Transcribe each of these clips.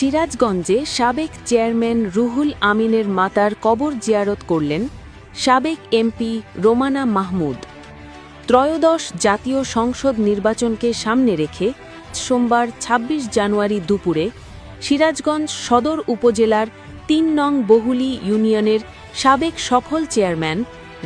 সিরাজগঞ্জে সাবেক চেয়ারম্যান রুহুল আমিনের মাতার কবর জিয়ারত করলেন সাবেক এমপি রোমানা মাহমুদ। ত্রয়োদশ জাতীয় সংসদ নির্বাচনকে সামনে রেখে সোমবার ২৬ জানুয়ারি দুপুরে সিরাজগঞ্জ সদর উপজেলার ৩ নং বহুলী ইউনিয়নের সাবেক সফল চেয়ারম্যান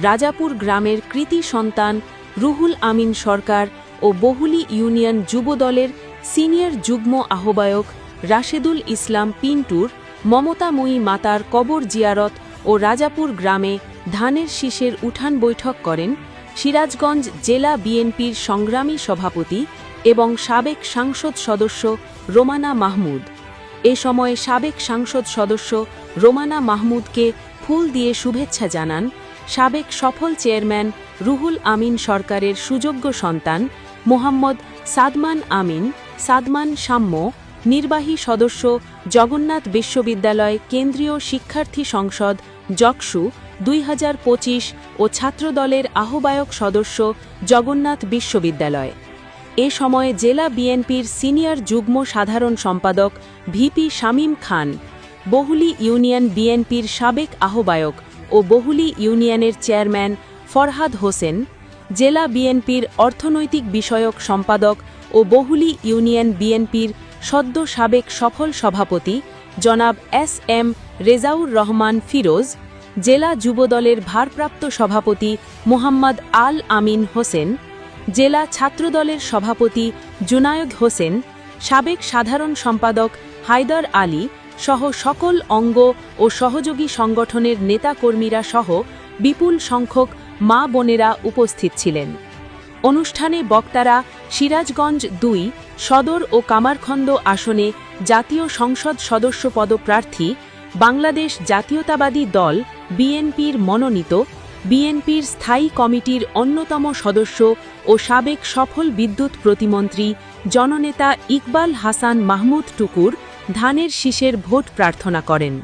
রাজাপুর গ্রামের কৃতি সন্তান রুহুল আমিন সরকার ও বহুলী ইউনিয়ন যুবদলের সিনিয়র যুগ্ম আহ্বায়ক রাশেদুল ইসলাম পিন্টুর মমতাময়ী মাতার কবর জিয়ারত ও রাজাপুর গ্রামে ধানের শীষের উঠান বৈঠক করেন সিরাজগঞ্জ জেলা বিএনপির সংগ্রামী সভাপতি এবং সাবেক সংসদ সদস্য রোমানা মাহমুদ। এ সময় সাবেক সংসদ সদস্য রোমানা মাহমুদকে ফুল দিয়ে শুভেচ্ছা জানান সাবেক সফল চেয়ারম্যান রুহুল আমিন সরকারের সুযোগ্য সন্তান মোহাম্মদ সাদমান আমিন, সাদমান সাম্য, নির্বাহী সদস্য জগন্নাথ বিশ্ববিদ্যালয় কেন্দ্রীয় শিক্ষার্থী সংসদ জকসু ২০২৫ ও ছাত্রদলের আহ্বায়ক সদস্য জগন্নাথ বিশ্ববিদ্যালয়। এ সময় জেলা বিএনপির সিনিয়র যুগ্ম সাধারণ সম্পাদক ভিপি শামীম খান, বহুলী ইউনিয়ন বিএনপির সাবেক আহ্বায়ক ও বহুলী ইউনিয়নের চেয়ারম্যান ফরহাদ হোসেন, জেলা বিএনপির অর্থনৈতিক বিষয়ক সম্পাদক ও বহুলী ইউনিয়ন বিএনপির সদ্য সাবেক সফল সভাপতি জনাব এস.এম. রেজাউর রহমান ফিরোজ, জেলা যুবদলের ভারপ্রাপ্ত সভাপতি মোহাম্মদ আল আমিন হোসেন, জেলা ছাত্রদলের সভাপতি জুনায়েদ হোসেন, সাবেক সাধারণ সম্পাদক হায়দার আলী সহ সকল অঙ্গ ও সহযোগী সংগঠনের নেতাকর্মীরা সহ বিপুল সংখ্যক মা বোনেরা উপস্থিত ছিলেন। অনুষ্ঠানে বক্তারা সিরাজগঞ্জ ২ সদর ও কামারখন্দ আসনে জাতীয় সংসদ সদস্য পদপ্রার্থী বাংলাদেশ জাতীয়তাবাদী দল বিএনপির মনোনীত বিএনপির স্থায়ী কমিটির অন্যতম সদস্য ও সাবেক সফল বিদ্যুৎ প্রতিমন্ত্রী জননেতা ইকবাল হাসান মাহমুদ টুকুর ধানের শীষের ভোট প্রার্থনা করেন।